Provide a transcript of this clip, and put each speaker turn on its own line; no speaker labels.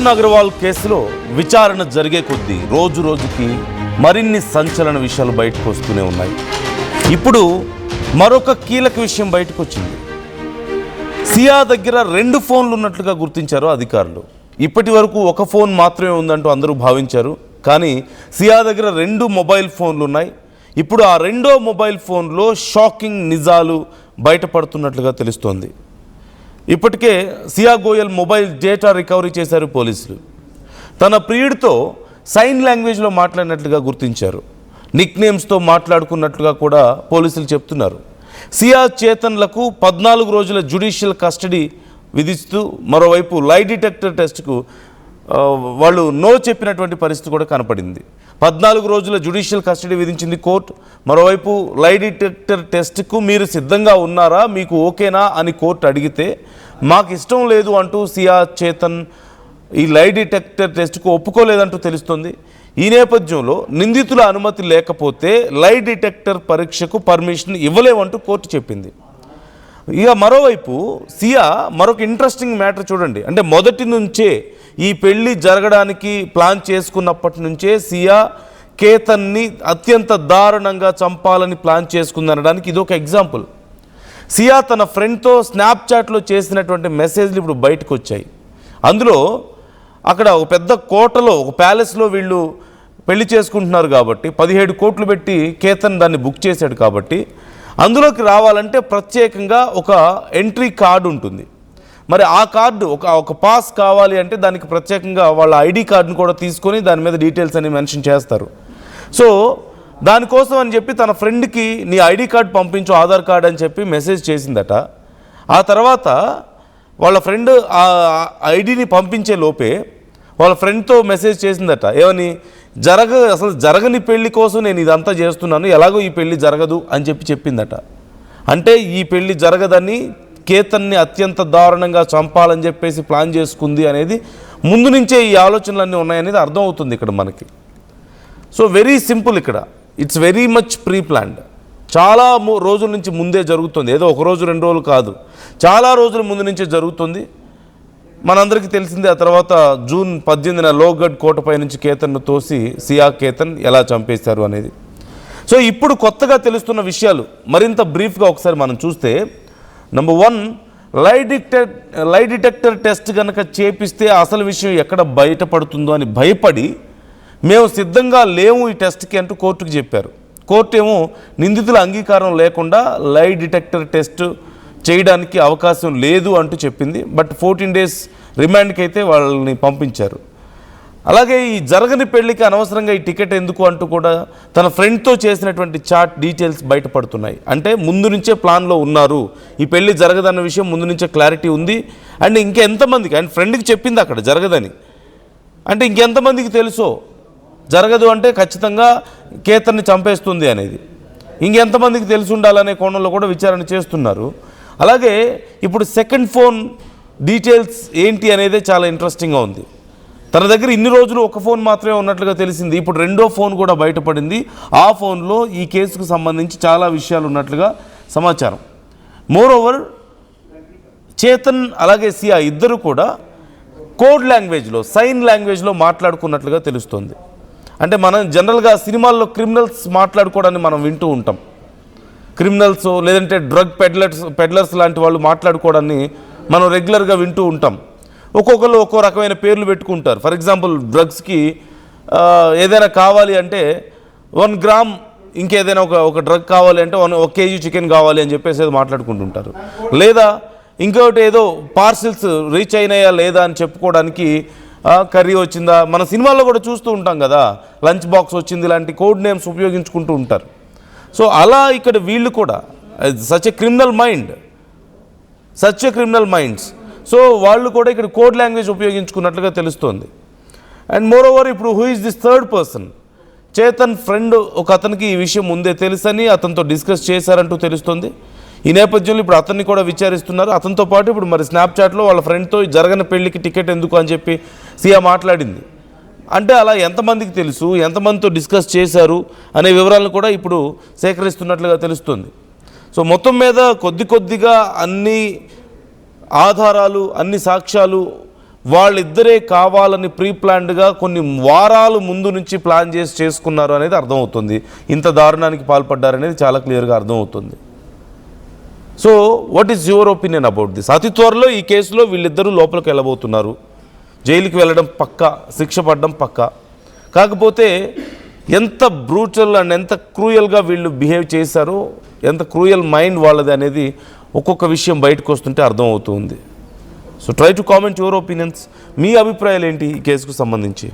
చేతన్ అగర్వాల్ కేసులో విచారణ జరిగే కొద్దీ రోజు రోజుకి మరిన్ని సంచలన విషయాలు బయటకు వస్తూనే ఉన్నాయి. ఇప్పుడు మరొక కీలక విషయం బయటకు వచ్చింది. సియా దగ్గర 2 ఫోన్లు ఉన్నట్లుగా గుర్తించారు అధికారులు. ఇప్పటి వరకు ఒక ఫోన్ మాత్రమే ఉందంటూ అందరూ భావించారు. కానీ సియా దగ్గర 2 మొబైల్ ఫోన్లు ఉన్నాయి. ఇప్పుడు ఆ 2వ మొబైల్ ఫోన్లో షాకింగ్ నిజాలు బయటపడుతున్నట్లుగా తెలుస్తోంది. ఇప్పటికే సియా గోయల్ మొబైల్ డేటా రికవరీ చేశారు పోలీసులు. తన ప్రియుడితో సైన్ లాంగ్వేజ్లో మాట్లాడినట్లుగా గుర్తించారు. నిక్ నేమ్స్తో మాట్లాడుకున్నట్లుగా కూడా పోలీసులు చెప్తున్నారు. సియా చేతన్లకు 14 రోజుల జ్యుడిషియల్ కస్టడీ విధిస్తూ మరోవైపు లై డిటెక్టర్ టెస్ట్కు వాళ్ళు నో చెప్పినటువంటి పరిస్థితి కూడా కనపడింది. 14 రోజుల జ్యుడిషియల్ కస్టడీ విధించింది కోర్టు. మరోవైపు లై డిటెక్టర్ టెస్ట్కు మీరు సిద్ధంగా ఉన్నారా, మీకు ఓకేనా అని కోర్టు అడిగితే మాకు ఇష్టం లేదు అంటూ సియా చేతన్ ఈ లై డిటెక్టర్ టెస్ట్కు ఒప్పుకోలేదంటూ తెలుస్తుంది. ఈ నేపథ్యంలో నిందితుల అనుమతి లేకపోతే లై డిటెక్టర్ పరీక్షకు పర్మిషన్ ఇవ్వలేమంటూ కోర్టు చెప్పింది. ఇక మరోవైపు సియా మరొక ఇంట్రెస్టింగ్ మ్యాటర్ చూడండి. అంటే మొదటి నుంచే ఈ పెళ్లి జరగడానికి ప్లాన్ చేసుకున్నప్పటి నుంచే సియా కేతన్ని అత్యంత దారుణంగా చంపాలని ప్లాన్ చేసుకుందనడానికి ఇది ఒక ఎగ్జాంపుల్. సియా తన ఫ్రెండ్తో స్నాప్చాట్లో చేసినటువంటి మెసేజ్లు ఇప్పుడు బయటకు వచ్చాయి. అందులో అక్కడ ఒక పెద్ద కోటలో ఒక ప్యాలెస్లో వీళ్ళు పెళ్లి చేసుకుంటున్నారు కాబట్టి 17 కోట్లు పెట్టి కేతన్ దాన్ని బుక్ చేశాడు కాబట్టి అందులోకి రావాలంటే ప్రత్యేకంగా ఒక ఎంట్రీ కార్డు ఉంటుంది. మరి ఆ కార్డు ఒక పాస్ కావాలి అంటే దానికి ప్రత్యేకంగా వాళ్ళ ఐడి కార్డును కూడా తీసుకొని దాని మీద డీటెయిల్స్ అని మెన్షన్ చేస్తారు. సో దానికోసం అని చెప్పి తన ఫ్రెండ్కి నీ ఐడి కార్డు పంపించు, ఆధార్ కార్డు అని చెప్పి మెసేజ్ చేసిందట. ఆ తర్వాత వాళ్ళ ఫ్రెండ్ ఆ ఐడిని పంపించే లోపే వాళ్ళ ఫ్రెండ్తో మెసేజ్ చేసిందట. ఏమని, అసలు జరగని పెళ్లి కోసం నేను ఇదంతా చేస్తున్నాను, ఎలాగో ఈ పెళ్లి జరగదు అని చెప్పిందట. అంటే ఈ పెళ్లి జరగదని కేతన్ని అత్యంత దారుణంగా చంపాలని చెప్పేసి ప్లాన్ చేసుకుంది అనేది ముందు నుంచే ఈ ఆలోచనలన్నీ ఉన్నాయనేది అర్థమవుతుంది ఇక్కడ మనకి. సో వెరీ సింపుల్, ఇక్కడ it's very much pre planned. చాలా రోజుల నుంచి ముందే జరుగుతుంది. ఏదో ఒక రోజు 2 రోజులు కాదు, చాలా రోజుల ముందు నుంచే జరుగుతుంది. మనందరికీ తెలిసిందే. ఆ తర్వాత జూన్ 18న లోగఢ్ కోటపై నుంచి కేతన్ను తోసి సియా కేతన్ ఎలా చంపేశారు అనేది. సో ఇప్పుడు కొత్తగా తెలుస్తున్న విషయాలు మరింత బ్రీఫ్గా ఒకసారి మనం చూస్తే, నెంబర్ 1, లై డిటెక్టర్ టెస్ట్ కనుక చేపిస్తే అసలు విషయం ఎక్కడ బయటపడుతుందో అని భయపడి మేము సిద్ధంగా లేము ఈ టెస్ట్కి అంటూ కోర్టుకు చెప్పారు. కోర్టు ఏమో నిందితుల అంగీకారం లేకుండా లై డిటెక్టర్ టెస్ట్ చేయడానికి అవకాశం లేదు అంటూ చెప్పింది. బట్ 14 days రిమాండ్కి అయితే వాళ్ళని పంపించారు. అలాగే ఈ జరగని పెళ్లికి అనవసరంగా ఈ టికెట్ ఎందుకు అంటూ కూడా తన ఫ్రెండ్తో చేసినటువంటి చాట్ డీటెయిల్స్ బయటపడుతున్నాయి. అంటే ముందు నుంచే ప్లాన్లో ఉన్నారు, ఈ పెళ్లి జరగదన్న విషయం ముందు నుంచే క్లారిటీ ఉంది. అండ్ ఇంకెంతమందికి, అండ్ ఫ్రెండ్కి చెప్పింది అక్కడ జరగదని, అంటే ఇంకెంతమందికి తెలుసో జరగదు అంటే ఖచ్చితంగా కేతన్ని చంపేస్తుంది అనేది ఇంకెంతమందికి తెలిసి ఉండాలనే కోణంలో కూడా విచారణ చేస్తున్నారు. అలాగే ఇప్పుడు సెకండ్ ఫోన్ డీటెయిల్స్ ఏంటి అనేది చాలా ఇంట్రెస్టింగ్గా ఉంది. తన దగ్గర ఇన్ని రోజులు ఒక ఫోన్ మాత్రమే ఉన్నట్లుగా తెలిసింది. ఇప్పుడు 2వ ఫోన్ కూడా బయటపడింది. ఆ ఫోన్లో ఈ కేసుకు సంబంధించి చాలా విషయాలు ఉన్నట్లుగా సమాచారం. మోరోవర్ చేతన్ అలాగే సియా ఇద్దరు కూడా కోడ్ లాంగ్వేజ్లో, సైన్ లాంగ్వేజ్లో మాట్లాడుకున్నట్లుగా తెలుస్తుంది. అంటే మనం జనరల్గా సినిమాల్లో క్రిమినల్స్ మాట్లాడుకోవడాన్ని మనం వింటూ ఉంటాం. క్రిమినల్స్ లేదంటే డ్రగ్ పెడ్లర్స్ లాంటి వాళ్ళు మాట్లాడుకోవడాన్ని మనం రెగ్యులర్గా వింటూ ఉంటాం. ఒక్కొక్కరు ఒక్కో రకమైన పేర్లు పెట్టుకుంటారు. ఫర్ ఎగ్జాంపుల్ డ్రగ్స్కి ఏదైనా కావాలి అంటే 1 గ్రామ్ ఇంకేదైనా ఒక డ్రగ్ కావాలి అంటే 1 kg చికెన్ కావాలి అని చెప్పేసి ఏదో మాట్లాడుకుంటుంటారు. లేదా ఇంకొకటి ఏదో పార్సిల్స్ రీచ్ అయినాయా లేదా అని చెప్పుకోవడానికి కర్రీ వచ్చిందా, మన సినిమాల్లో కూడా చూస్తూ ఉంటాం కదా, లంచ్ బాక్స్ వచ్చింది, ఇలాంటి కోడ్ నేమ్స్ ఉపయోగించుకుంటూ ఉంటారు. సో అలా ఇక్కడ వీళ్ళు కూడా such a criminal minds. So వాళ్ళు కూడా ఇక్కడ కోడ్ లాంగ్వేజ్ ఉపయోగించుకున్నట్లుగా తెలుస్తోంది. అండ్ మోరోవర్ ఇప్పుడు who is this third person, Chetan friend ఒక అతనికి ఈ విషయం ముందే తెలుసని అతనితో డిస్కస్ చేశారంటూ తెలుస్తుంది. ఈ నేపథ్యంలో ఇప్పుడు అతన్ని కూడా విచారిస్తున్నారు. అతనితో పాటు ఇప్పుడు మరి స్నాప్చాట్లో వాళ్ళ ఫ్రెండ్తో జరగని పెళ్లికి టికెట్ ఎందుకు అని చెప్పి సియా మాట్లాడింది. అంటే అలా ఎంతమందికి తెలుసు, ఎంతమందితో డిస్కస్ చేశారు అనే వివరాలను కూడా ఇప్పుడు సేకరిస్తున్నట్లుగా తెలుస్తుంది. సో మొత్తం మీద కొద్దిగా అన్ని ఆధారాలు, అన్ని సాక్ష్యాలు వాళ్ళిద్దరే కావాలని ప్రీ ప్లాన్డ్గా కొన్ని వారాలు ముందు నుంచి ప్లాన్ చేసి చేసుకున్నారు అనేది అర్థమవుతుంది. ఇంత దారుణానికి పాల్పడ్డారనేది చాలా క్లియర్గా అర్థమవుతుంది. So what is your opinion about this? అతి త్వరలో ఈ కేసులో వీళ్ళిద్దరూ లోపలికి వెళ్ళబోతున్నారు. జైలుకి వెళ్ళడం పక్కా, శిక్ష పడడం పక్కా. కాకపోతే ఎంత బ్రూటల్ అండ్ ఎంత క్రూయల్గా వీళ్ళు బిహేవ్ చేశారో, ఎంత క్రూయల్ మైండ్ వాళ్ళది అనేది ఒక్కొక్క విషయం బయటకు వస్తుంటే అర్థమవుతుంది. So try to comment your opinions. మీ అభిప్రాయాలు ఏంటి ఈ కేసుకు సంబంధించి?